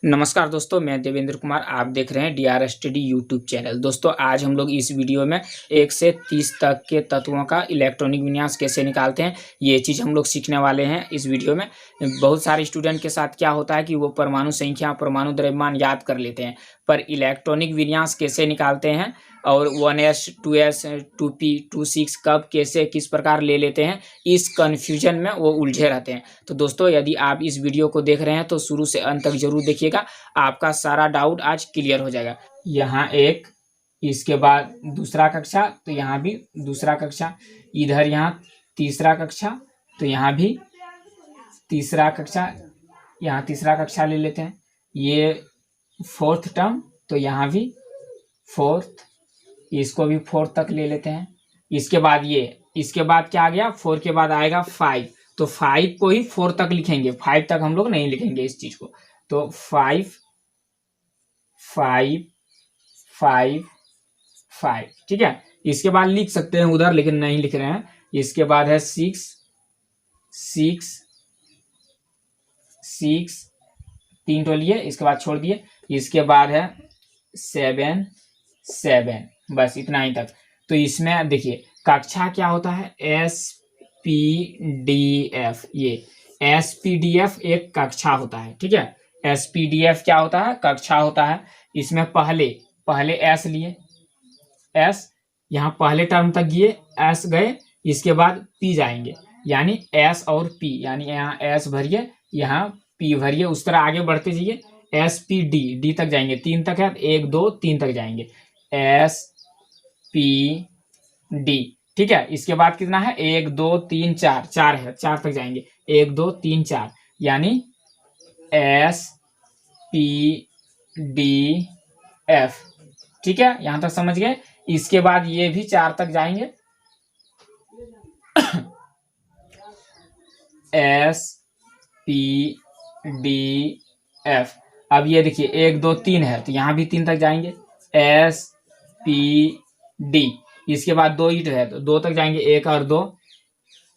नमस्कार दोस्तों, मैं देवेंद्र कुमार। आप देख रहे हैं डीआर स्टडी यूट्यूब चैनल। दोस्तों, आज हम लोग इस वीडियो में 1 से 30 तक के तत्वों का इलेक्ट्रॉनिक विन्यास कैसे निकालते हैं, ये चीज़ हम लोग सीखने वाले हैं इस वीडियो में। बहुत सारे स्टूडेंट के साथ क्या होता है कि वो परमाणु संख्या, परमाणु द्रव्यमान याद कर लेते हैं, पर इलेक्ट्रॉनिक विन्यास कैसे निकालते हैं और 1s 2s 2p 26 कब कैसे किस प्रकार ले लेते हैं, इस कन्फ्यूजन में वो उलझे रहते हैं। तो दोस्तों, यदि आप इस वीडियो को देख रहे हैं तो शुरू से अंत तक जरूर देखिएगा, आपका सारा डाउट आज क्लियर हो जाएगा। यहाँ एक, इसके बाद दूसरा कक्षा, तो यहाँ भी दूसरा कक्षा, इधर यहाँ तीसरा कक्षा, तो यहाँ भी तीसरा कक्षा, यहाँ तीसरा कक्षा ले लेते हैं। ये फोर्थ टर्म, तो यहाँ भी फोर्थ, इसको भी फोर्थ तक ले लेते हैं। इसके बाद ये, इसके बाद क्या आ गया, 4 के बाद आएगा 5, तो 5 को ही 4 तक लिखेंगे, 5 तक हम लोग नहीं लिखेंगे इस चीज को। तो 5 5 5 5, ठीक है। इसके बाद लिख सकते हैं उधर, लेकिन नहीं लिख रहे हैं। इसके बाद है 6 6 6, 3 तो लिए, इसके बाद छोड़ दिए। इसके बाद है 7 7, बस इतना ही तक। तो इसमें देखिए कक्षा क्या होता है, SPDF। ये SPDF एक कक्षा होता है, ठीक है। SPDF क्या होता है, कक्षा होता है। इसमें पहले S लिए, S यहाँ पहले टर्म तक ये S गए, इसके बाद P जाएंगे, यानी S और P, यानी यहाँ S भरिए, यहाँ P भरिए, उस तरह आगे बढ़ते जाइए। SPD, D तक जाएंगे, 3 तक है, 1 2 3 तक जाएंगे, SPD, ठीक है। इसके बाद कितना है, 1 2 3 4, 4 है, 4 तक जाएंगे, 1 2 3 4, यानी SPDF, ठीक है। यहां तक समझ गए। इसके बाद ये भी 4 तक जाएंगे, SPDF। अब ये देखिए 1 2 3 है, तो यहाँ भी 3 तक जाएंगे, SPD। इसके बाद 2 ईट है, तो 2 तक जाएंगे, 1 और 2,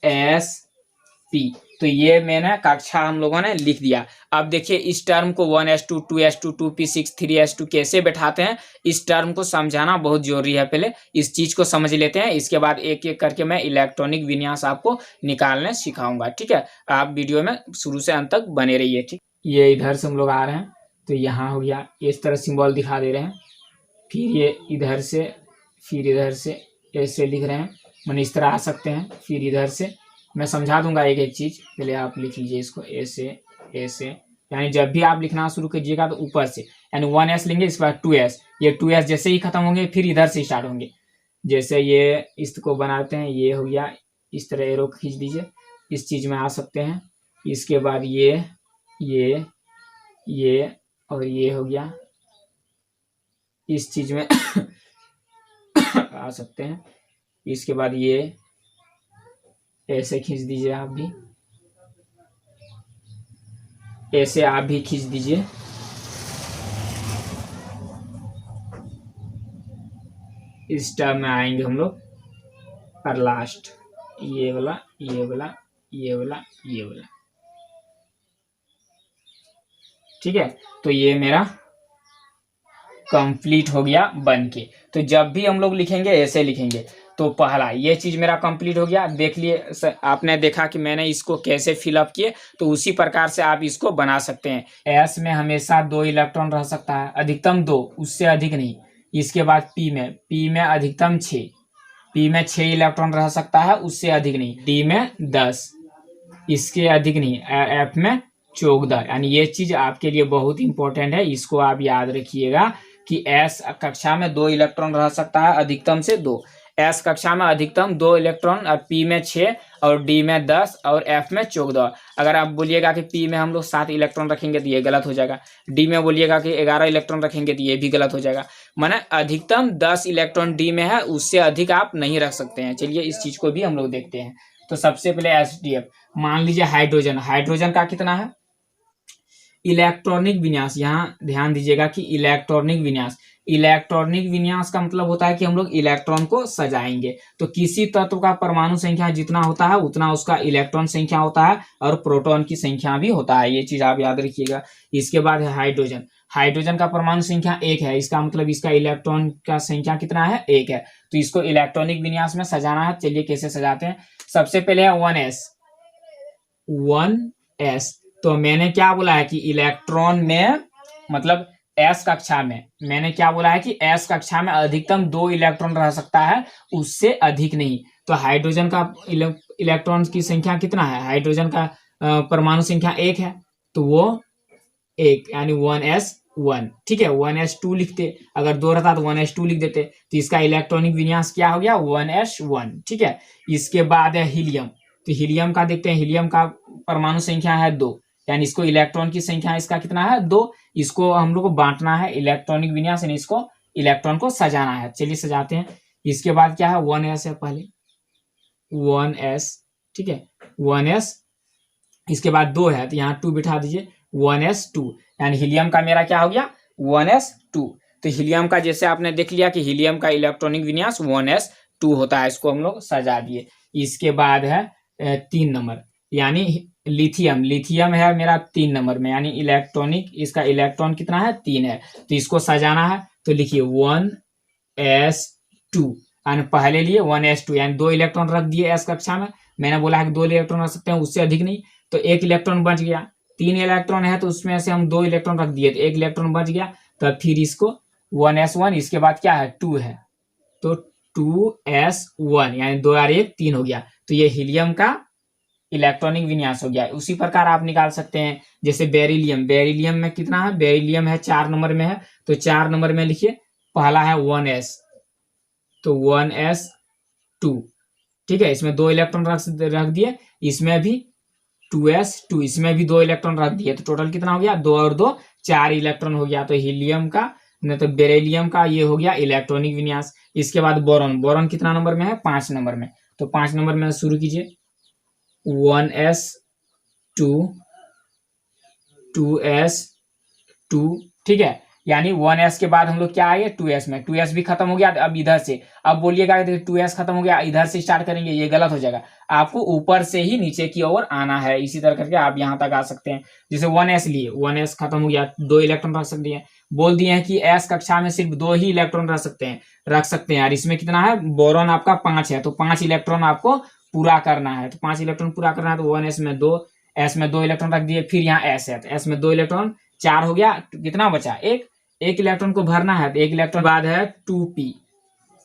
SP। तो ये मैंने कक्षा हम लोगों ने लिख दिया। अब देखिए इस टर्म को 1s2 2s2 2p6 3s2 कैसे बैठाते हैं, इस टर्म को समझाना बहुत जरूरी है। पहले इस चीज को समझ लेते हैं, इसके बाद एक एक करके मैं इलेक्ट्रॉनिक विन्यास आपको निकालने सिखाऊंगा, ठीक है। आप वीडियो में शुरू से अंत तक बने रहिए, ठीक। ये इधर से हम लोग आ रहे हैं, तो यहाँ हो गया, इस तरह सिंबल दिखा दे रहे हैं। फिर ये इधर से, फिर इधर से ऐसे लिख रहे हैं, मैंने इस तरह आ सकते हैं। फिर इधर से मैं समझा दूंगा एक एक चीज, पहले आप लिख लीजिए इसको, ऐसे ऐसे, यानी जब भी आप लिखना शुरू कीजिएगा तो ऊपर से, यानी 1s लेंगे, इसके बाद 2s, ये 2s जैसे ही खत्म होंगे फिर इधर से स्टार्ट होंगे। जैसे ये इसको बनाते हैं, ये हो गया, इस तरह एरो खींच दीजिए, इस चीज में आ सकते हैं। इसके बाद ये और ये हो गया, इस चीज में आ सकते हैं। इसके बाद ये ऐसे खींच दीजिए, आप भी ऐसे आप भी खींच दीजिए। इस टर्म में आएंगे हम लोग, और लास्ट ये वाला, ये वाला, ये वाला, ये वाला, ठीक है। तो ये मेरा कंप्लीट हो गया बन के। तो जब भी हम लोग लिखेंगे ऐसे लिखेंगे। तो पहला ये चीज मेरा कंप्लीट हो गया। देख लिए, आपने देखा कि मैंने इसको कैसे फिलअप किए, तो उसी प्रकार से आप इसको बना सकते हैं। एस में हमेशा 2 इलेक्ट्रॉन रह सकता है, अधिकतम 2, उससे अधिक नहीं। इसके बाद पी में अधिकतम 6, पी में 6 इलेक्ट्रॉन रह सकता है, उससे अधिक नहीं। डी में 10, इसके अधिक नहीं। एफ में 14, यानी ये चीज आपके लिए बहुत इंपॉर्टेंट है, इसको आप याद रखिएगा कि एस कक्षा में 2 इलेक्ट्रॉन रह सकता है, अधिकतम से 2। एस कक्षा में अधिकतम 2 इलेक्ट्रॉन, और पी में 6, और डी में 10, और एफ में 14। अगर आप बोलिएगा कि पी में हम लोग 7 इलेक्ट्रॉन रखेंगे तो ये गलत हो जाएगा, डी में बोलिएगा कि 11 इलेक्ट्रॉन रखेंगे तो ये भी गलत हो जाएगा। माने अधिकतम 10 इलेक्ट्रॉन डी में है, उससे अधिक आप नहीं रख सकते हैं। चलिए इस चीज को भी हम लोग देखते हैं। तो सबसे पहले SDF, मान लीजिए हाइड्रोजन का कितना है, इलेक्ट्रॉनिक विन्यास, यहाँ ध्यान दीजिएगा कि इलेक्ट्रॉनिक विन्यास, इलेक्ट्रॉनिक विन्यास का मतलब होता है कि हम लोग इलेक्ट्रॉन को सजाएंगे। तो किसी तत्व का परमाणु संख्या जितना होता है उतना उसका इलेक्ट्रॉन संख्या होता है और प्रोटॉन की संख्या भी होता है, ये चीज आप याद रखिएगा। इसके बाद है हाइड्रोजन। हाइड्रोजन का परमाणु संख्या 1 है, इसका मतलब इसका इलेक्ट्रॉन का संख्या कितना है, 1 है। तो इसको इलेक्ट्रॉनिक विन्यास में सजाना है। चलिए कैसे सजाते हैं। सबसे पहले है 1s। 1s तो मैंने क्या बोला है कि इलेक्ट्रॉन में मतलब एस कक्षा में मैंने क्या बोला है कि एस कक्षा में अधिकतम 2 इलेक्ट्रॉन रह सकता है, उससे अधिक नहीं। तो हाइड्रोजन का इलेक्ट्रॉन की संख्या कितना है, हाइड्रोजन का परमाणु संख्या 1 है, तो वो 1 यानी 1s1। ठीक है, 1s2 लिखते, अगर 2 रहता तो 1s2 लिख देते। तो इसका इलेक्ट्रॉनिक विन्यास क्या हो गया, 1s1। ठीक है, इसके बाद है हीलियम। तो हीलियम का देखते हैं, हीलियम का परमाणु संख्या है 2, यानी इसको इलेक्ट्रॉन की संख्या इसका कितना है, 2। इसको हम लोग को बांटना है इलेक्ट्रॉनिक विन्यास, यानी इसको इलेक्ट्रॉन को सजाना है। चलिए सजाते हैं। इसके बाद क्या है, 1s है पहले, 1s। ठीक है, 1s। इसके बाद 2 है तो यहाँ 2 बिठा दीजिए, 1s2, यानी हीलियम का मेरा क्या हो गया, 1s2। तो हीलियम का जैसे आपने देख लिया कि हीलियम का इलेक्ट्रॉनिक विन्यास 1s2 होता है, इसको हम लोग सजा दिए। इसके बाद है 3 नंबर, यानी लिथियम। लिथियम है मेरा 3 नंबर में, यानी इलेक्ट्रॉनिक, इसका इलेक्ट्रॉन कितना है, 3 है। तो इसको सजाना है, तो लिखिए 1s2, यानी पहले लिए 1s2, यानी 2 इलेक्ट्रॉन रख दिए एस कक्षा में। मैंने बोला है कि 2 इलेक्ट्रॉन रख सकते हैं, उससे अधिक नहीं। तो 1 इलेक्ट्रॉन बच गया। 3 इलेक्ट्रॉन है तो उसमें से हम 2 इलेक्ट्रॉन रख दिए, तो 1 इलेक्ट्रॉन बच गया। तो फिर इसको 1s1, इसके बाद क्या है, 2 है, तो 2s1, यानी 2 और 1 3 हो गया। तो ये हीलियम का इलेक्ट्रॉनिक विन्यास हो गया। उसी प्रकार आप निकाल सकते हैं, जैसे बेरिलियम। बेरिलियम में कितना है, बेरिलियम है 4 नंबर में है, तो 4 नंबर में लिखिए, पहला है 1s, तो 1s2। ठीक है, इसमें 2 इलेक्ट्रॉन रख दिए, इसमें भी 2s2, इसमें भी 2 इलेक्ट्रॉन रख दिए, तो टोटल कितना हो गया, 2 और 2 4 इलेक्ट्रॉन हो गया। तो हीलियम का नहीं तो बेरिलियम का ये हो गया इलेक्ट्रॉनिक विन्यास। इसके बाद बोरॉन। बोरॉन कितना नंबर में है, 5 नंबर में। तो 5 नंबर में शुरू कीजिए, 1s2, 2s2। ठीक है, यानी 1s के बाद हम लोग क्या आए, 2s में। 2s भी खत्म हो गया। अब इधर से, अब बोलिएगा 2s खत्म हो गया, इधर से स्टार्ट करेंगे, ये गलत हो जाएगा। आपको ऊपर से ही नीचे की ओर आना है, इसी तरह करके आप यहाँ तक आ सकते हैं। जैसे 1s लिए, 1s खत्म हो गया, 2 इलेक्ट्रॉन रख सकते हैं। बोल दिए हैं कि s कक्षा में सिर्फ 2 ही इलेक्ट्रॉन रख सकते हैं यार। इसमें कितना है, बोरॉन आपका 5 है, तो 5 इलेक्ट्रॉन आपको पूरा करना है। तो 5 इलेक्ट्रॉन पूरा करना है, तो 1s में 2, s में 2 इलेक्ट्रॉन रख दिए। फिर यहाँ s है, तो s में 2 इलेक्ट्रॉन, 4 हो गया। कितना बचा, 1 इलेक्ट्रॉन को भरना है। तो 1 इलेक्ट्रॉन बाद है 2p।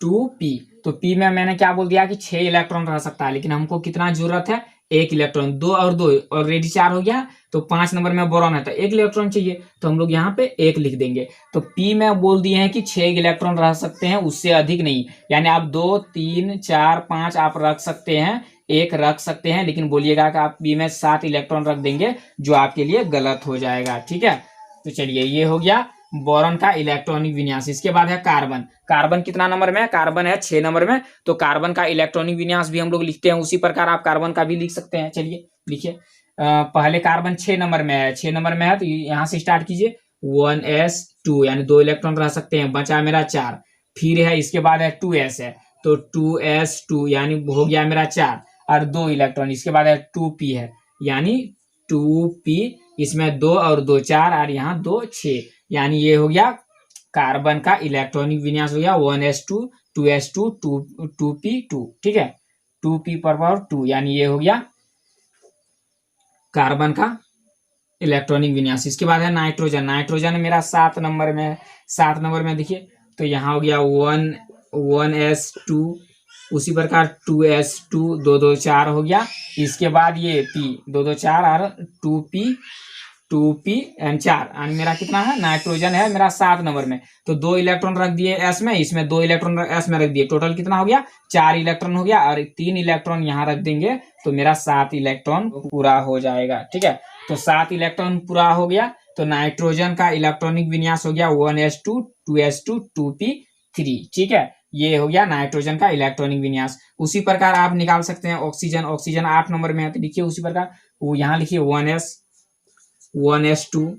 2p तो p में मैंने क्या बोल दिया कि 6 इलेक्ट्रॉन रह सकता है, लेकिन हमको कितना जरूरत है, 1 इलेक्ट्रॉन। 2 और 2 ऑलरेडी 4 हो गया। तो 5 नंबर में बोरॉन है, तो 1 इलेक्ट्रॉन चाहिए, तो हम लोग यहाँ पे 1 लिख देंगे। तो p में बोल दिए हैं कि 6 इलेक्ट्रॉन रह सकते हैं, उससे अधिक नहीं। यानी आप 2 3 4 5 आप रख सकते हैं, 1 रख सकते हैं, लेकिन बोलिएगा कि आप p में 7 इलेक्ट्रॉन रख देंगे, जो आपके लिए गलत हो जाएगा। ठीक है, तो चलिए ये हो गया बोरॉन का इलेक्ट्रॉनिक विन्यास। इसके बाद है कार्बन। कार्बन कितना नंबर में है, कार्बन है 6 नंबर में। तो कार्बन का इलेक्ट्रॉनिक विन्यास भी हम लोग लिखते हैं, उसी प्रकार आप कार्बन का भी लिख सकते हैं। चलिए लिखिए, पहले कार्बन 6 नंबर में है, 6 नंबर में है, तो यहाँ से स्टार्ट कीजिए, 1s2, यानी 2 इलेक्ट्रॉन रह सकते हैं, बचा मेरा 4। फिर है, इसके बाद है 2s है, तो 2s2 यानी हो गया मेरा 4 और 2 इलेक्ट्रॉन। इसके बाद है 2p है, यानी 2p, इसमें 2 और 2 4 और यहाँ 2 6, यानी ये हो गया कार्बन का इलेक्ट्रॉनिक विन्यास हो गया 1s2, 2s2, 2p2। ठीक है, 2p पर पावर 2, यानी ये हो गया कार्बन का इलेक्ट्रॉनिक विन्यास। इसके बाद है नाइट्रोजन। नाइट्रोजन मेरा 7 नंबर में है, 7 नंबर में देखिए, तो यहाँ हो गया 1s2, उसी प्रकार 2s2, 2 2 4 हो गया। इसके बाद ये p, 2 2 4 और 2p एंड 4, और मेरा कितना है, नाइट्रोजन है मेरा 7 नंबर में। तो 2 इलेक्ट्रॉन रख दिए s में, इसमें 2 इलेक्ट्रॉन s में रख दिए, टोटल कितना हो गया, 4 इलेक्ट्रॉन हो गया, और 3 इलेक्ट्रॉन यहाँ रख देंगे, तो मेरा 7 इलेक्ट्रॉन पूरा हो जाएगा। ठीक है, तो 7 इलेक्ट्रॉन पूरा हो गया। तो नाइट्रोजन का इलेक्ट्रॉनिक विन्यास हो गया 1s2, 2s2, 2p3। ठीक है, ये हो गया नाइट्रोजन का इलेक्ट्रॉनिक विन्यास। उसी प्रकार आप निकाल सकते हैं ऑक्सीजन। ऑक्सीजन 8 नंबर में है, तो लिखिए उसी प्रकार, वो यहाँ लिखिए 1s, 1s2,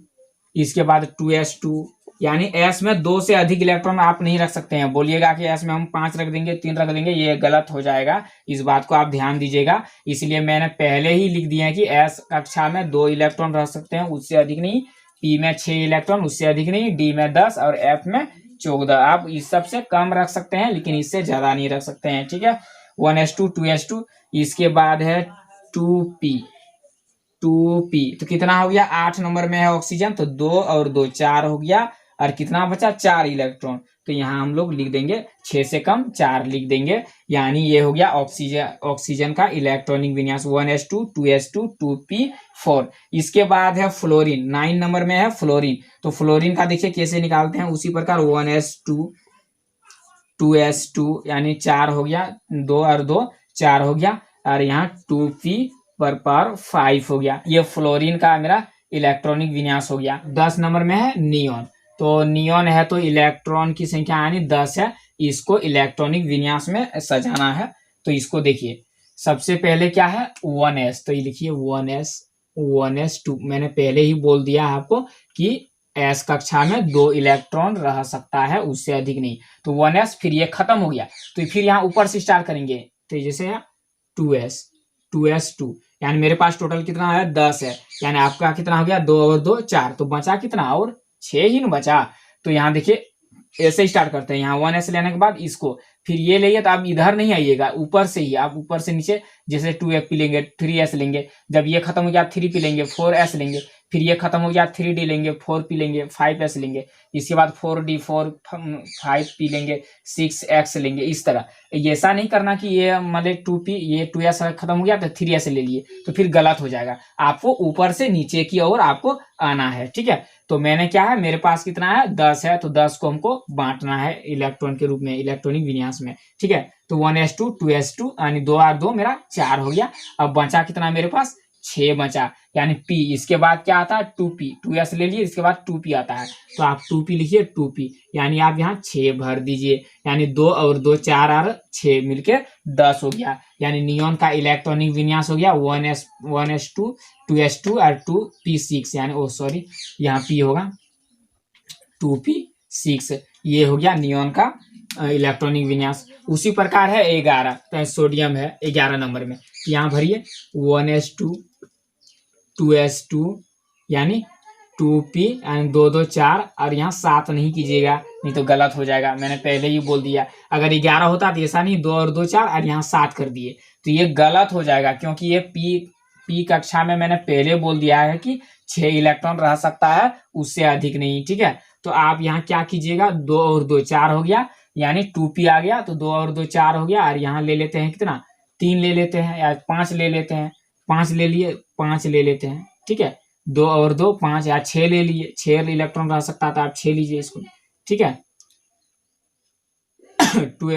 इसके बाद 2s2, यानी एस में 2 से अधिक इलेक्ट्रॉन आप नहीं रख सकते हैं। बोलिएगा कि एस में हम 5 रख देंगे, 3 रख देंगे, ये गलत हो जाएगा। इस बात को आप ध्यान दीजिएगा। इसलिए मैंने पहले ही लिख दिया है कि एस कक्षा में 2 इलेक्ट्रॉन रख सकते हैं, उससे अधिक नहीं। पी में 6 इलेक्ट्रॉन, उससे अधिक नहीं। डी में 10 और एफ में 14। आप इस सब से कम रख सकते हैं, लेकिन इससे ज्यादा नहीं रख सकते हैं, ठीक है। 1s2 2s2। इसके बाद है 2p। 2p तो कितना हो गया, 8 नंबर में है ऑक्सीजन, तो 2 और 2 4 हो गया। और कितना बचा, 4 इलेक्ट्रॉन। तो यहाँ हम लोग लिख देंगे 6 से कम 4 लिख देंगे। यानी ये हो गया ऑक्सीजन का इलेक्ट्रॉनिक विन्यास 1s2 2s2 2p4। इसके बाद है फ्लोरीन, 9 नंबर में है फ्लोरीन। तो फ्लोरीन का देखिए कैसे निकालते हैं, उसी प्रकार 1s2 2s2 यानी 4 हो गया, 2 और 2 4 हो गया। और यहाँ 2p पर पावर 5 हो गया। ये फ्लोरीन का मेरा इलेक्ट्रॉनिक विन्यास हो गया। 10 नंबर में है नियोन। तो नियोन है तो इलेक्ट्रॉन की संख्या यानी 10 है, इसको इलेक्ट्रॉनिक विन्यास में सजाना है। तो इसको देखिए, सबसे पहले क्या है 1s, तो ये लिखिए 1s2। मैंने पहले ही बोल दिया आपको कि एस कक्षा में 2 इलेक्ट्रॉन रह सकता है, उससे अधिक नहीं। तो 1s, फिर ये खत्म हो गया, तो फिर यहाँ ऊपर से स्टार्ट करेंगे। तो जैसे है 2s2 यानी मेरे पास टोटल कितना है 10 है। यानी आपका कितना हो गया, 2 और 2 4, तो बचा कितना, और 6 ही न बचा। तो यहाँ देखिए ऐसे स्टार्ट करते हैं, यहाँ 1s लेने के बाद इसको, फिर ये लेंगे तो आप इधर नहीं आइएगा, ऊपर से ही आप ऊपर से नीचे, जैसे 2p लेंगे, 3s लेंगे, जब ये खत्म हो गया 3p लेंगे, 4s लेंगे, फिर ये खत्म हो गया 3d लेंगे, 4p लेंगे, 5s लेंगे, इसके बाद 4d 5p लेंगे, 6x लेंगे। इस तरह ऐसा नहीं करना कि ये मतलब 2p, ये 2s खत्म हो गया तो 3s ले लिए, तो फिर गलत हो जाएगा। आपको ऊपर से नीचे की ओर आपको आना है, ठीक है। तो मैंने क्या है, मेरे पास कितना है 10 है, तो 10 को हमको बांटना है इलेक्ट्रॉन के रूप में, इलेक्ट्रॉनिक विन्यास में, ठीक है। तो 1s2 2s2 यानी 2 और 2 मेरा 4 हो गया। अब बचा कितना मेरे पास, 6 बचा, यानी p। इसके बाद क्या आता है 2p, 2s ले लिए, इसके बाद 2p आता है, तो आप 2p लिखिए 2p, यानी आप यहाँ 6 भर दीजिए। यानी 2 और 2 4 और 6 मिलके 10 हो गया। यानी नियोन का इलेक्ट्रॉनिक विन्यास हो गया 1s2 2s2 और 2p6, यानी ओ सॉरी यहाँ p होगा 2p6। ये हो गया नियोन का इलेक्ट्रॉनिक विन्यास। उसी प्रकार है 11, तो सोडियम है 11 नंबर में, यहाँ भरिए 1s2 2s2 यानी 2p यानी 2 2 4, और यहाँ 7 नहीं कीजिएगा, नहीं तो गलत हो जाएगा। मैंने पहले ही बोल दिया, अगर 11 होता तो ऐसा नहीं 2 और 2 4 और यहाँ 7 कर दिए, तो ये गलत हो जाएगा, क्योंकि ये p कक्षा में मैंने पहले बोल दिया है कि 6 इलेक्ट्रॉन रह सकता है, उससे अधिक नहीं, ठीक है। तो आप यहाँ क्या कीजिएगा, 2 और 2 4 हो गया, यानी 2p आ गया, तो 2 और 2 4 हो गया। और यहाँ ले लेते हैं कितना, 3 ले लेते हैं या 5 ले लेते हैं, 5 ले लिए, 5 ले लेते हैं, ठीक है। 2 और 2 5 या 6 ले लिए, 6 इलेक्ट्रॉन रह सकता था, आप 6 लीजिए इसको, ठीक है।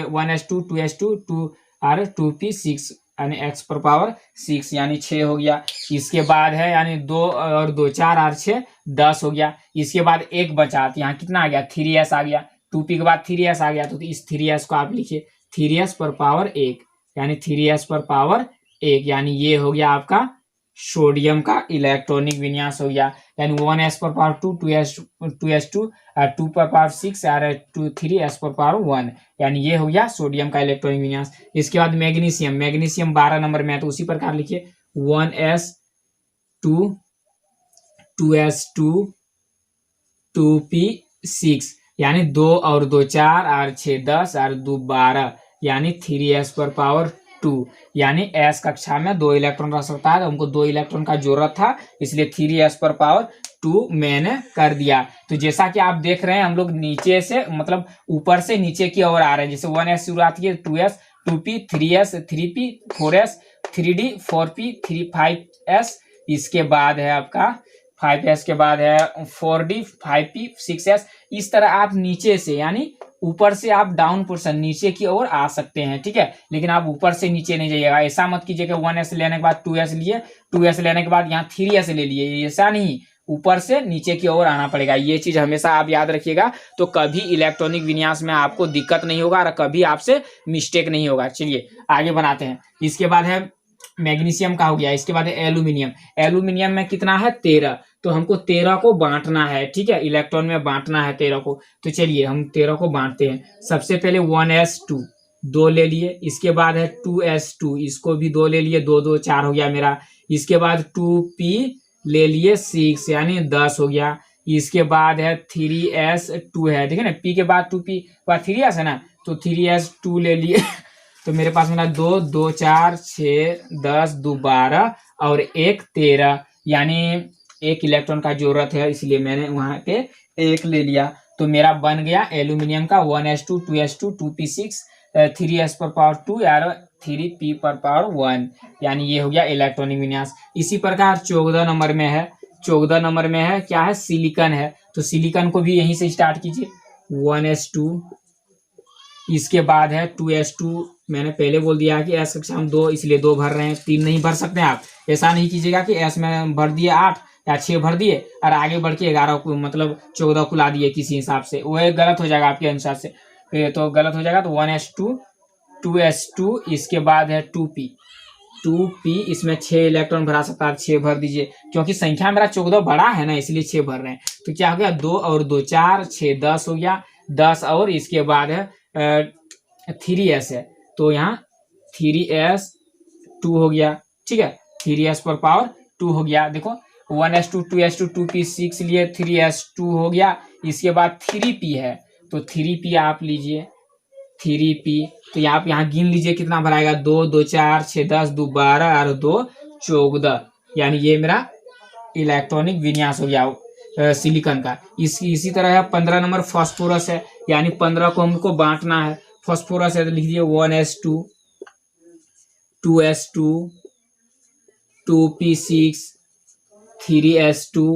1s2 2s2 2 और 2p6 यानी x पर पावर 6 यानी 6 हो गया। इसके बाद है यानी 2 और 2 4 और 6 10 हो गया। इसके बाद एक बचा, तो यहाँ कितना आ गया 3s आ गया, 2p के बाद 3s आ गया, तो इस 3s को आप लिखिए 3s पर पावर 1, यानी 3s पर पावर 1, यानी ये हो गया आपका सोडियम का इलेक्ट्रॉनिक विन्यास हो गया। यानी 1s पर पावर 2 2s2 और 2 पर पावर 6 और 3s पर पावर 1, यानी ये हो गया सोडियम का इलेक्ट्रॉनिक विन्यास। इसके बाद मैग्नीशियम 12 नंबर में है, तो उसी प्रकार लिखिए 1s2 2s2 2p6, यानी 2 और 2 4 और 6 10 और 2 12, यानी 3s पर पावर 2, यानी s कक्षा में 2 इलेक्ट्रॉन रह सकता है, तो हमको 2 इलेक्ट्रॉन का जरूरत था, इसलिए 3s पर पावर 2 मैंने कर दिया। तो जैसा कि आप देख रहे हैं, हम लोग नीचे से मतलब ऊपर से नीचे की ओर आ रहे हैं। जैसे 1s शुरुआत की, 2s 2p 3s 3p 4s 3d 4p 5s, इसके बाद है आपका 5s के बाद है 4d 5p 6s। इस तरह आप नीचे से यानी ऊपर से आप डाउन पोर्शन नीचे की ओर आ सकते हैं, ठीक है। लेकिन आप ऊपर से नीचे नहीं जाइएगा, ऐसा मत कीजिए कि 1s लेने के बाद 2s लिए, 2s लेने के बाद यहाँ 3s ले लिए, ऐसा नहीं, ऊपर से नीचे की ओर आना पड़ेगा। ये चीज हमेशा आप याद रखिएगा, तो कभी इलेक्ट्रॉनिक विन्यास में आपको दिक्कत नहीं होगा और कभी आपसे मिस्टेक नहीं होगा। चलिए आगे बनाते हैं। इसके बाद है मैग्नीशियम का हो गया, इसके बाद है एल्यूमिनियम। एल्यूमिनियम में कितना है 13, तो हमको 13 को बांटना है, ठीक है, इलेक्ट्रॉन में बांटना है 13 को। तो चलिए हम 13 को बांटते हैं। सबसे पहले 1s2 2 ले लिए, इसके बाद है 2s2, इसको भी 2 ले लिए, 2 2 4 हो गया मेरा। इसके बाद 2p ले लिए 6 यानी 10 हो गया। इसके बाद है 3s2 है, देखिए ना, p के बाद 2p बाद 3s है ना, तो 3s2 ले लिए तो मेरे पास मेरा 2 2 4 6 10 2 12 और 1 13, यानी 1 इलेक्ट्रॉन का जरूरत है, इसलिए मैंने वहां पे 1 ले लिया। तो मेरा बन गया एल्यूमिनियम का 1s2 2s2 2p6 3s पर पावर 2 यार 3p पर पावर 1, यानी ये हो गया इलेक्ट्रॉनिक विन्यास। इसी प्रकार 14 नंबर में है, 14 नंबर में है क्या है, सिलिकॉन है। तो सिलिकॉन को भी यहीं से स्टार्ट कीजिए, 1s2, इसके बाद है 2s2, मैंने पहले बोल दिया कि एस कक्षा हम 2 इसलिए 2 भर रहे हैं, 3 नहीं भर सकते आप। ऐसा नहीं कीजिएगा कि एस में भर दिए 8 या 6 भर दिए और आगे बढ़ के 11 को मतलब 14 को ला दिए किसी हिसाब से, वो गलत हो जाएगा आपके अनुसार से, तो गलत हो जाएगा। तो 1s2 2s2, इसके बाद है 2p, इसमें 6 इलेक्ट्रॉन भरा सकता है, 6 भर दीजिए, क्योंकि संख्या मेरा 14 बड़ा है ना, इसलिए 6 भर रहे हैं। तो क्या हो गया, 2 और 2 4 6 10 हो गया, 10 और इसके बाद है 3s है, तो यहाँ 3s2 हो गया, ठीक है, 3s पर पावर 2 हो गया। देखो 1s2 2s2 2p6 लिए 3s2 हो गया। इसके बाद 3p है, तो 3p आप लीजिए, 3p, तो आप यहाँ गिन लीजिए कितना भराएगा, 2 2 4 6 10 2 12 और 2 14, यानी ये मेरा इलेक्ट्रॉनिक विन्यास हो गया सिलिकॉन का। इसी तरह है 15 नंबर फास्फोरस है, यानी 15 को हमको बांटना है। फास्फोरस है तो लिख दिए 1s2 2s2 2p6 3s2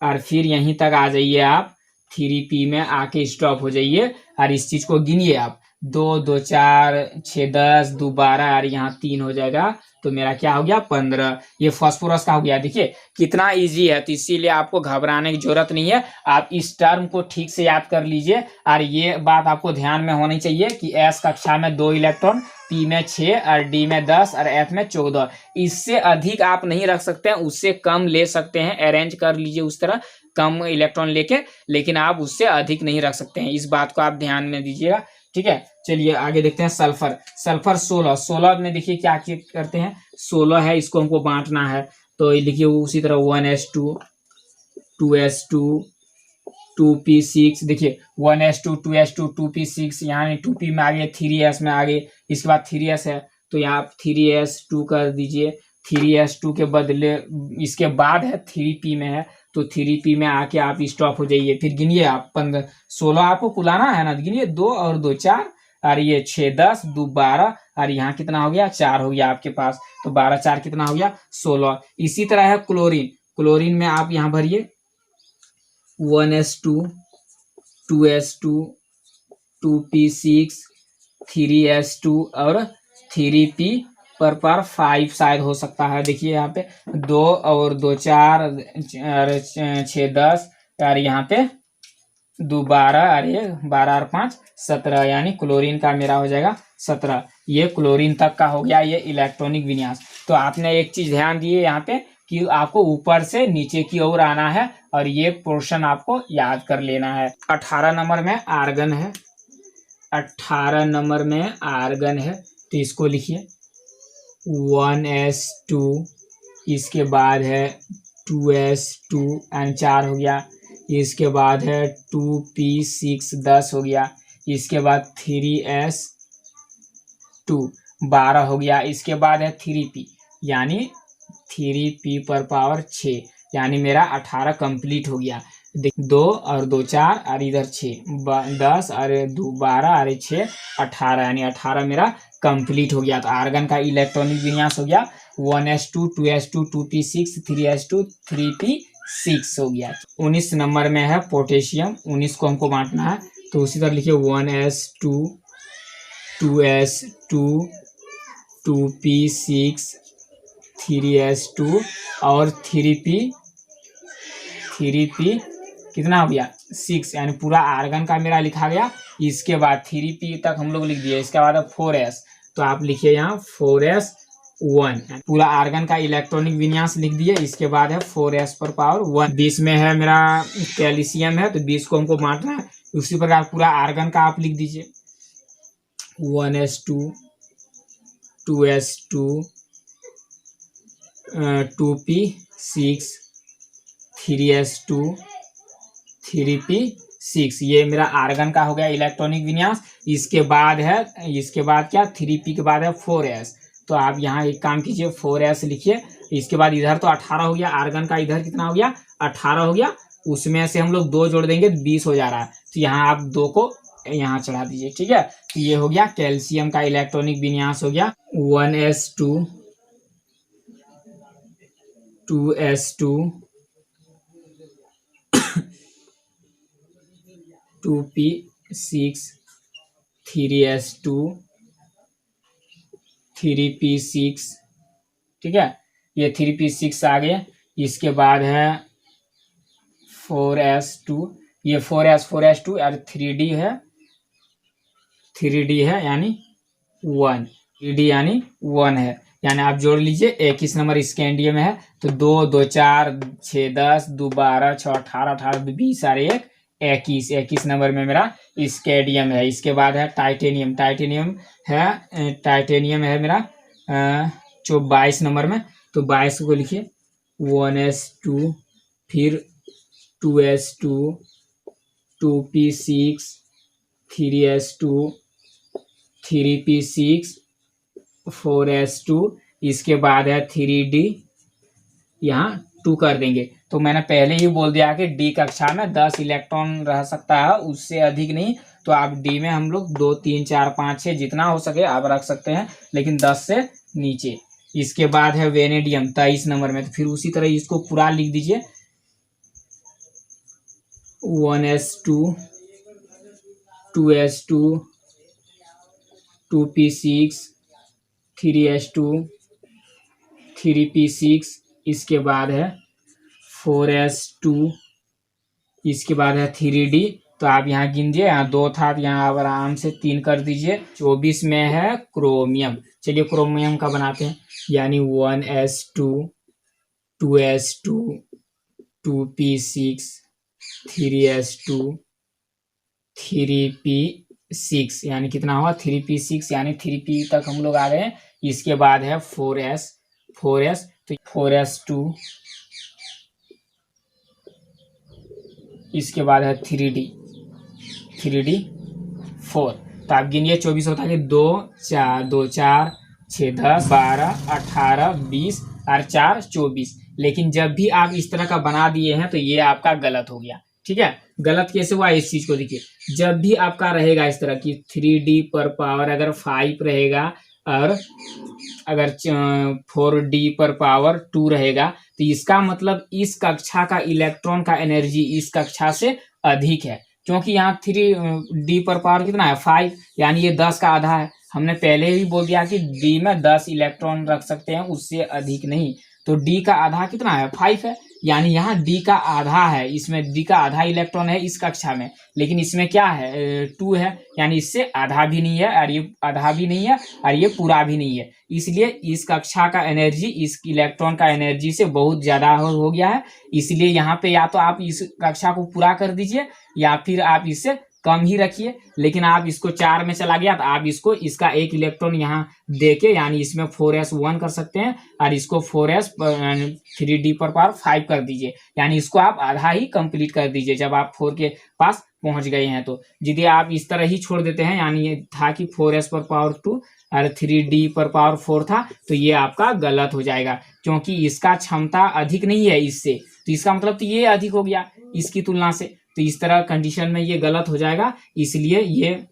और फिर यहीं तक आ जाइए आप, 3p में आके स्टॉप हो जाइए और इस चीज को गिनिए आप, 2 2 4 6 10 2 12 और यहाँ 3 हो जाएगा, तो मेरा क्या हो गया 15। ये फास्फोरस का हो गया। देखिए कितना इजी है, तो इसीलिए आपको घबराने की जरूरत नहीं है, आप इस टर्म को ठीक से याद कर लीजिए। और ये बात आपको ध्यान में होनी चाहिए कि एस कक्षा में 2 इलेक्ट्रॉन, पी में 6 और डी में 10 और एफ में 14, इससे अधिक आप नहीं रख सकते हैं, उससे कम ले सकते हैं, अरेंज कर लीजिए उस तरह कम इलेक्ट्रॉन लेके, लेकिन आप उससे अधिक नहीं रख सकते हैं, इस बात को आप ध्यान में दीजिएगा, ठीक है। चलिए आगे देखते हैं सल्फर। सल्फर 16 में देखिए क्या करते हैं, 16 है, इसको हमको बांटना है, तो लिखिए उसी तरह 1s2 2s2 2p6, देखिए 1s2 2s2 2p6, यहाँ 2p में आगे 3s में आगे, इसके बाद 3s है, तो यहाँ आप 3s2 कर दीजिए, 3s2 के बदले इसके बाद है 3p में है, तो 3p में आके आप स्टॉप हो जाइए। फिर गिनिए आप 16 आपको कुलाना है ना, गिनिए 2 और 2 4 और ये 6 10 2 12 और यहाँ कितना हो गया 4 हो गया आपके पास, तो 12 4 कितना हो गया 16। इसी तरह है क्लोरीन। क्लोरीन में आप यहाँ भरिए 1s2 2s2 2p6 3s2 और 3p पर 5 शायद हो सकता है। देखिए यहाँ पे 2 और 2 4 और 6 10 और यहाँ पे 2 12 और ये 12 और 5 17, यानी क्लोरीन का मेरा हो जाएगा 17। ये क्लोरीन तक का हो गया ये इलेक्ट्रॉनिक विन्यास। तो आपने एक चीज ध्यान दिए यहाँ पे कि आपको ऊपर से नीचे की ओर आना है और ये पोर्शन आपको याद कर लेना है। 18 नंबर में आर्गन है, 18 नंबर में आर्गन है, तो इसको लिखिए 1s2, इसके बाद है 2s2 एंड 4 हो गया, इसके बाद है 2p6 10 हो गया, इसके बाद 3s2 12 हो गया, इसके बाद है 3p यानी 3p पर पावर 6, यानी मेरा 18 कंप्लीट हो गया। 2 और 2 4 और इधर 6 10 और 2 12 और 6 18, यानी 18 मेरा कंप्लीट हो गया। तो आर्गन का इलेक्ट्रॉनिक विन्यास हो गया 1s2 2s2 2p6 3s2 3p6 हो गया। 19 नंबर में है पोटेशियम, 19 को हमको बांटना है, तो उसी तरह लिखिए 1s2 2s2 2p6 3s2 और 3p कितना हो गया 6, यानी पूरा आर्गन का मेरा लिखा गया। इसके बाद 3p तक हम लोग लिख दिए, इसके बाद 4s, तो आप लिखिए यहाँ 4s 1। पूरा आर्गन का इलेक्ट्रॉनिक विन्यास लिख दिए। इसके बाद है 4s पर पावर 1। 20 में है मेरा कैल्शियम है, तो 20 को हमको बांटना है। उसी प्रकार पूरा आर्गन का आप लिख दीजिए 1s2 2s2 2p6 3s2 3p6। ये मेरा आर्गन का हो गया इलेक्ट्रॉनिक विन्यास। इसके बाद क्या 3p के बाद है 4s। तो आप यहाँ एक काम कीजिए 4s लिखिए। इसके बाद इधर तो 18 हो गया, आर्गन का इधर कितना हो गया 18 हो गया। उसमें से हम लोग 2 जोड़ देंगे तो 20 हो जा रहा है। तो यहाँ आप 2 को यहाँ चढ़ा दीजिए, ठीक है। तो ये हो गया कैल्शियम का इलेक्ट्रॉनिक विन्यास हो गया 1s2 2s2 2p6 3s2 3p6, ठीक है। ये 3p6 आ गया। इसके बाद है 4s2। ये 4s2 और 3d है, 3d है यानी 1, 3d यानी 1 है। यानी आप जोड़ लीजिए 21 नंबर स्कैंडियम में है। तो 2 2 4 6 10 2 12 6 18 18 2 20 और 1 21 नंबर में मेरा स्कैंडियम है। इसके बाद है टाइटेनियम। टाइटेनियम है मेरा जो 22 नंबर में। तो 22 को लिखिए 1s2 फिर 2s2 2p6 3s2 3p6 4s2। इसके बाद है 3d, यहाँ 2 कर देंगे। तो मैंने पहले ही बोल दिया कि डी कक्षा में 10 इलेक्ट्रॉन रह सकता है, उससे अधिक नहीं। तो आप डी में हम लोग 2 3 4 5 6 जितना हो सके आप रख सकते हैं, लेकिन 10 से नीचे। इसके बाद है वेनेडियम 23 नंबर में। तो फिर उसी तरह इसको पूरा लिख दीजिए 1s2 2s2 2p6 3s2 3p6। इसके बाद है 4s2। इसके बाद है 3d। तो आप यहाँ गिनजिए, यहाँ 2 था, यहाँ आप आराम से 3 कर दीजिए। 24 में है क्रोमियम। चलिए क्रोमियम का बनाते हैं, यानी 1s2 2s2 2p6 3s2 3p6, यानी कितना हुआ 3p6, यानी 3p तक हम लोग आ गए हैं। इसके बाद है 4s। तो 4s2। इसके बाद है 3d 4। तो आप गिनिए 24 होता है कि 2 4 6 10 12 18 20 और 4 24। लेकिन जब भी आप इस तरह का बना दिए हैं तो ये आपका गलत हो गया, ठीक है। गलत कैसे हुआ इस चीज को देखिए। जब भी आपका रहेगा इस तरह की 3d पर पावर अगर 5 रहेगा और अगर 4d पर पावर 2 रहेगा, तो इसका मतलब इस कक्षा का इलेक्ट्रॉन का एनर्जी इस कक्षा से अधिक है। क्योंकि यहाँ 3d पर पावर कितना है 5, यानी ये 10 का आधा है। हमने पहले ही बोल दिया कि d में 10 इलेक्ट्रॉन रख सकते हैं, उससे अधिक नहीं। तो d का आधा कितना है 5 है, यानी यहाँ d का आधा है। इसमें d का आधा इलेक्ट्रॉन है इस कक्षा में, लेकिन इसमें क्या है 2 है, यानी इससे आधा भी नहीं है और ये आधा भी नहीं है और ये पूरा भी नहीं है। इसलिए इस कक्षा का एनर्जी इस इलेक्ट्रॉन का एनर्जी से बहुत ज्यादा हो गया है। इसलिए यहाँ पे या तो आप इस कक्षा को पूरा कर दीजिए या फिर आप इससे कम ही रखिए। लेकिन आप इसको 4 में चला गया तो आप इसको इसका 1 इलेक्ट्रॉन यहाँ देके, यानी इसमें 4s1 कर सकते हैं और इसको 4s 3d पर पावर 5 कर दीजिए। यानी इसको आप आधा ही कंप्लीट कर दीजिए जब आप 4 के पास पहुंच गए हैं। तो यदि आप इस तरह ही छोड़ देते हैं, यानी ये था कि 4s पर पावर 2 और 3d पर पावर 4 था, तो ये आपका गलत हो जाएगा, क्योंकि इसका क्षमता अधिक नहीं है इससे। तो इसका मतलब तो ये अधिक हो गया इसकी तुलना से। तो इस तरह कंडीशन में ये गलत हो जाएगा। इसलिए ये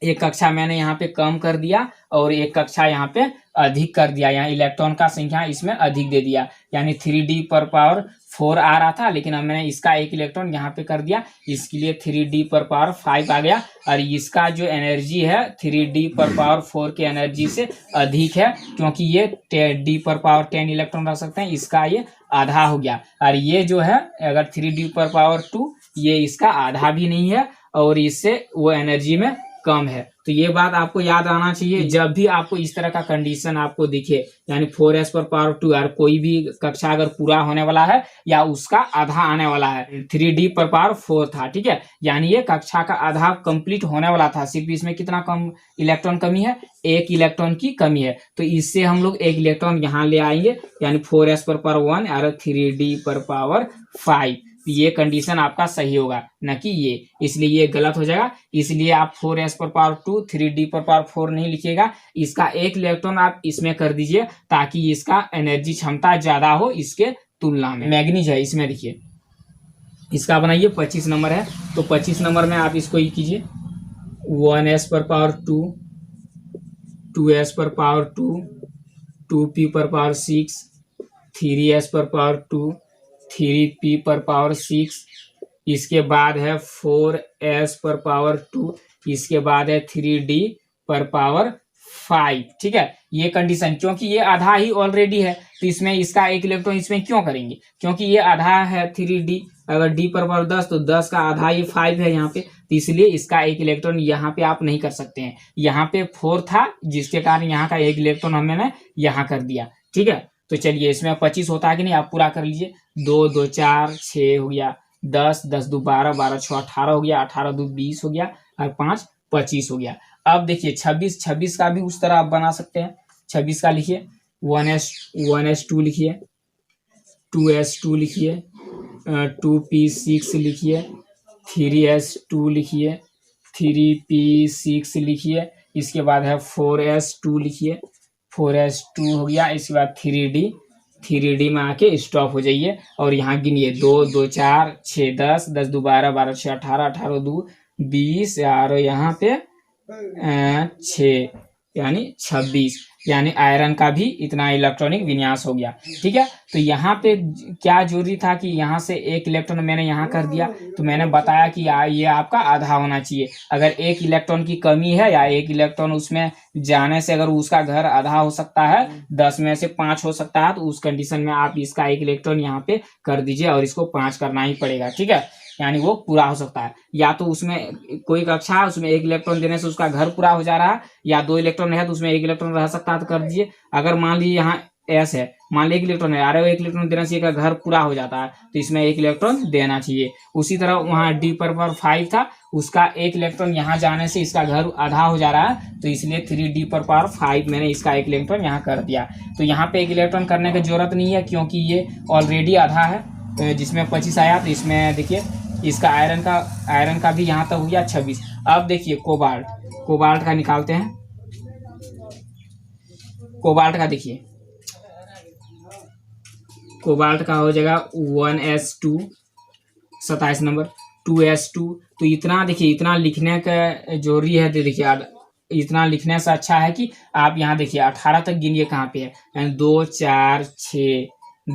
एक कक्षा मैंने यहाँ पे कम कर दिया और एक कक्षा यहाँ पे अधिक कर दिया। यहाँ इलेक्ट्रॉन का संख्या इसमें अधिक दे दिया, यानी 3d पर पावर 4 आ रहा था, लेकिन अब मैंने इसका 1 इलेक्ट्रॉन यहाँ पे कर दिया, इसके लिए 3d पर पावर 5 आ गया। और इसका जो एनर्जी है 3d पर पावर 4 के एनर्जी से अधिक है, क्योंकि ये d पर पावर 10 इलेक्ट्रॉन रख सकते हैं, इसका ये आधा हो गया। और ये जो है अगर 3d पर पावर 2, ये इसका आधा भी नहीं है और इससे वो एनर्जी में कम है। तो ये बात आपको याद आना चाहिए जब भी आपको इस तरह का कंडीशन आपको दिखे, यानी 4s पर पावर 2 यार कोई भी कक्षा अगर पूरा होने वाला है या उसका आधा आने वाला है, 3d पर पावर 4 था, ठीक है, यानी ये कक्षा का आधा कंप्लीट होने वाला था, सिर्फ इसमें कितना कम इलेक्ट्रॉन कमी है, 1 इलेक्ट्रॉन की कमी है। तो इससे हम लोग 1 इलेक्ट्रॉन यहाँ ले आएंगे, यानी 4s पर पावर 1 और 3d पर पावर 5। ये कंडीशन आपका सही होगा, न कि ये, इसलिए ये गलत हो जाएगा। इसलिए आप 4s पर पावर 2 3d पर पावर 4 नहीं लिखिएगा, इसका 1 इलेक्ट्रॉन आप इसमें कर दीजिए ताकि इसका एनर्जी क्षमता ज्यादा हो इसके तुलना में। मैग्नीज है इसमें, देखिए इसका बनाइए 25 नंबर है, तो 25 नंबर में आप इसको ही कीजिए 1s पर पावर 2, 2s पर पावर 2, 2p पर पावर 6, 3s पर पावर 2, 3p पर पावर 6, इसके बाद है 4s पर पावर 2, इसके बाद है 3d पर पावर 5, ठीक है। ये कंडीशन, क्योंकि ये आधा ही ऑलरेडी है तो इसमें इसका 1 इलेक्ट्रॉन इसमें क्यों करेंगे, क्योंकि ये आधा है 3d, अगर d पर पावर 10 तो 10 का आधा ये 5 है यहाँ पे, तो इसलिए इसका 1 इलेक्ट्रॉन यहाँ पे आप नहीं कर सकते हैं। यहाँ पे 4 था जिसके कारण यहाँ का 1 इलेक्ट्रॉन हमने यहाँ कर दिया, ठीक है। तो चलिए इसमें 25 होता है कि नहीं, आप पूरा कर लीजिए। 2 2 4 6 हो गया, 10 10 2 12, 12 6 18 हो गया, 18 2 20 हो गया और 5 25 हो गया। अब देखिए 26 का भी उस तरह आप बना सकते हैं। 26 का लिखिए 1s2 लिखिए, 2s2 लिखिए, 2p6 लिखिए, 3s2 लिखिए, 3p6 लिखिए, इसके बाद है 4s2 लिखिए, 4s2 हो गया, इसके बाद 3d में आके स्टॉप हो जाइए और यहाँ गिनिए 2 2 4 6 10, 10 2 12, 12 6 18, 18 2 20 और यहाँ पे 6 यानी 26, यानी आयरन का भी इतना इलेक्ट्रॉनिक विन्यास हो गया, ठीक है। तो यहाँ पे क्या जरूरी था कि यहाँ से 1 इलेक्ट्रॉन मैंने यहाँ कर दिया, तो मैंने बताया कि ये आपका आधा होना चाहिए। अगर 1 इलेक्ट्रॉन की कमी है या 1 इलेक्ट्रॉन उसमें जाने से अगर उसका घर आधा हो सकता है, 10 में से 5 हो सकता है, तो उस कंडीशन में आप इसका 1 इलेक्ट्रॉन यहाँ पे कर दीजिए और इसको 5 करना ही पड़ेगा, ठीक है, यानी वो पूरा हो सकता है। या तो उसमें कोई कक्षा है उसमें 1 इलेक्ट्रॉन देने से उसका घर पूरा हो जा रहा है, या 2 इलेक्ट्रॉन है तो उसमें 1 इलेक्ट्रॉन रह सकता है तो कर दीजिए। अगर मान लीजिए यहाँ एस है, मान लीजिए 1 इलेक्ट्रॉन है, अरे 1 इलेक्ट्रॉन देना चाहिए का घर पूरा हो जाता है तो इसमें 1 इलेक्ट्रॉन देना चाहिए। उसी तरह वहाँ डी पर 5 था, उसका 1 इलेक्ट्रॉन यहाँ जाने से इसका घर आधा हो जा रहा है तो इसलिए 3d पर पावर 5 मैंने इसका 1 इलेक्ट्रॉन यहाँ कर दिया। तो यहाँ पे 1 इलेक्ट्रॉन करने की जरूरत नहीं है क्योंकि ये ऑलरेडी आधा है, तो जिसमें 25 आया, तो इसमें देखिए इसका आयरन का भी यहाँ तक हो गया 26। अब देखिए कोबाल्ट का निकालते हैं। कोबाल्ट का देखिए, कोबाल्ट का हो जाएगा 1s2 27 नंबर, 2s2। तो इतना देखिए, इतना लिखने का जरूरी है, तो देखिए इतना लिखने से अच्छा है कि आप यहाँ देखिए 18 तक गिनिए कहाँ पे है, यानी 2 4 6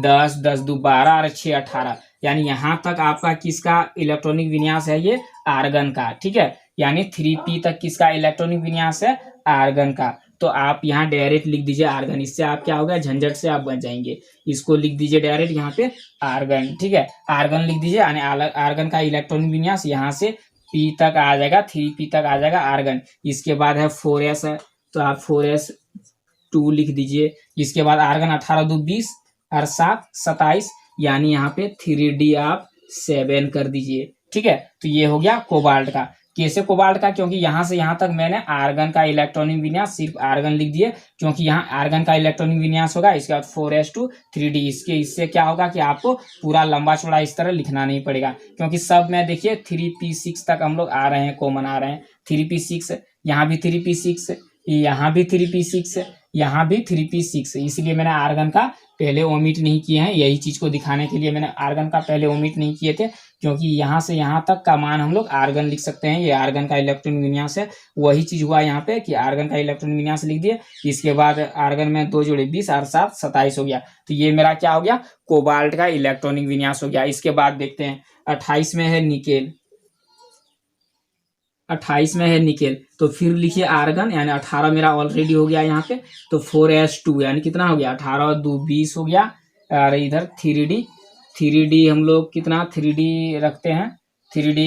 10 10 2 12 और 6 18, यानी यहाँ तक आपका किसका इलेक्ट्रॉनिक विन्यास है, ये आर्गन का, ठीक है। यानी 3p तक किसका इलेक्ट्रॉनिक विन्यास है, आर्गन का। तो आप यहाँ डायरेक्ट लिख दीजिए आर्गन, इससे आप क्या होगा, झंझट से आप बच जाएंगे। इसको लिख दीजिए डायरेक्ट यहाँ पे आर्गन, ठीक है, आर्गन लिख दीजिए, यानी आर्गन का इलेक्ट्रॉनिक विन्यास यहाँ से p तक आ जाएगा, 3p तक आ जाएगा आर्गन। इसके बाद है 4s है, तो आप 4s2 लिख दीजिए। इसके बाद आर्गन 18 2 20 और 7 27, यानी यहाँ पे 3d आप 7 कर दीजिए, ठीक है। तो ये हो गया कोबाल्ट का। कैसे कोबाल्ट का, क्योंकि यहाँ से यहाँ तक मैंने आर्गन का इलेक्ट्रॉनिक विन्यास सिर्फ आर्गन लिख दिए, क्योंकि यहाँ आर्गन का इलेक्ट्रॉनिक विन्यास होगा। इसके बाद 4s2 3d, इससे क्या होगा कि आपको पूरा लंबा चौड़ा इस तरह लिखना नहीं पड़ेगा, क्योंकि सब में देखिए 3p6 तक हम लोग आ रहे हैं, कॉमन आ रहे हैं। 3p6 यहाँ भी 3p6, यहाँ भी 3p6, यहाँ भी 3p6, इसलिए मैंने आर्गन का पहले ओमिट नहीं किए हैं। यही चीज को दिखाने के लिए मैंने आर्गन का पहले ओमिट नहीं किए थे, क्योंकि यहाँ से यहाँ तक का मान हम लोग आर्गन लिख सकते हैं। ये आर्गन का इलेक्ट्रॉनिक विन्यास है। वही चीज हुआ यहाँ पे कि आर्गन का इलेक्ट्रॉनिक विन्यास लिख दिए। इसके बाद आर्गन में 2 जोड़े 20 और 7 27 हो गया। तो ये मेरा क्या हो गया, कोबाल्ट का इलेक्ट्रॉनिक विन्यास हो गया। इसके बाद देखते हैं 28 में है निकेल, 28 में है निकेल, तो फिर लिखिए आर्गन, यानी 18 मेरा ऑलरेडी हो गया यहाँ पे, तो 4s2 यानी कितना हो गया, 18 2 20 हो गया। और इधर 3d हम लोग कितना 3d रखते हैं, 3d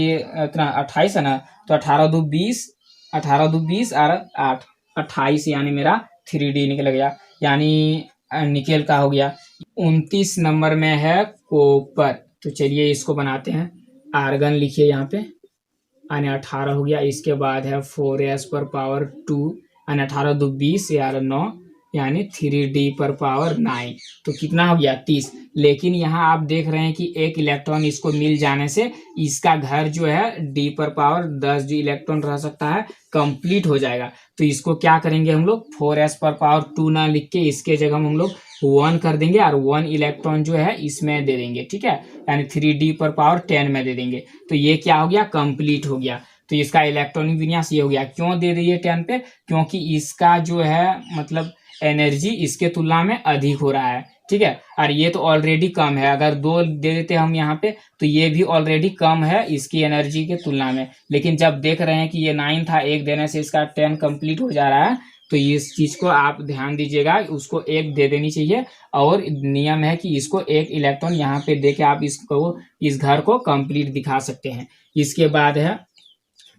इतना 28 है ना, तो 18 2 20 18 दो 20 और 8 28, यानी मेरा 3D निकल गया, यानी निकेल का हो गया। 29 नंबर में है कॉपर, तो चलिए इसको बनाते हैं। आर्गन लिखिए यहाँ पे, यानी 18 हो गया। इसके बाद है 4s पर पावर 2, यानी 18 दो 20 यार 9, यानी 3d पर पावर 9, तो कितना हो गया 30। लेकिन यहाँ आप देख रहे हैं कि एक इलेक्ट्रॉन इसको मिल जाने से इसका घर जो है d पर पावर 10 जो इलेक्ट्रॉन रह सकता है कंप्लीट हो जाएगा। तो इसको क्या करेंगे हम लोग, 4s पर पावर 2 ना लिख के इसके जगह हम लोग 1 कर देंगे और 1 इलेक्ट्रॉन जो है इसमें दे देंगे, ठीक है, यानी 3d पर पावर 10 में दे देंगे। तो ये क्या हो गया, कंप्लीट हो गया। तो इसका इलेक्ट्रॉनिक विन्यास ये हो गया। क्यों दे रही है 10 पे, क्योंकि इसका जो है मतलब एनर्जी इसके तुलना में अधिक हो रहा है, ठीक है, और ये तो ऑलरेडी कम है। अगर 2 दे देते हम यहाँ पे तो ये भी ऑलरेडी कम है इसकी एनर्जी के तुलना में। लेकिन जब देख रहे हैं कि ये 9 था, एक देने से इसका 10 कंप्लीट हो जा रहा है, तो इस चीज को आप ध्यान दीजिएगा, उसको 1 दे देनी चाहिए। और नियम है कि इसको 1 इलेक्ट्रॉन यहाँ पे दे के आप इसको इस घर को कंप्लीट दिखा सकते हैं। इसके बाद है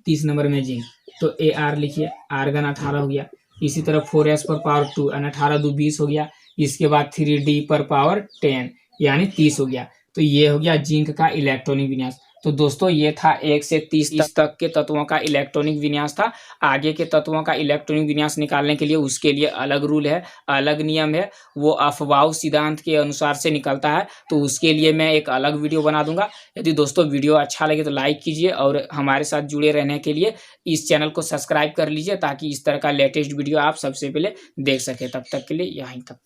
30 नंबर में जिंक, तो ए आर लिखिए, आर्गन 18 हो गया। इसी तरह 4s पर पावर 2 यानी 18 दो 20 हो गया। इसके बाद 3d पर पावर 10 यानी 30 हो गया। तो ये हो गया जिंक का इलेक्ट्रॉनिक विन्यास। तो दोस्तों ये था 1 से 30 तक के तत्वों का इलेक्ट्रॉनिक विन्यास था। आगे के तत्वों का इलेक्ट्रॉनिक विन्यास निकालने के लिए उसके लिए अलग रूल है, अलग नियम है, वो अफबाउ सिद्धांत के अनुसार से निकलता है। तो उसके लिए मैं एक अलग वीडियो बना दूंगा। यदि दोस्तों वीडियो अच्छा लगे तो लाइक कीजिए और हमारे साथ जुड़े रहने के लिए इस चैनल को सब्सक्राइब कर लीजिए, ताकि इस तरह का लेटेस्ट वीडियो आप सबसे पहले देख सके। तब तक के लिए यहीं तक।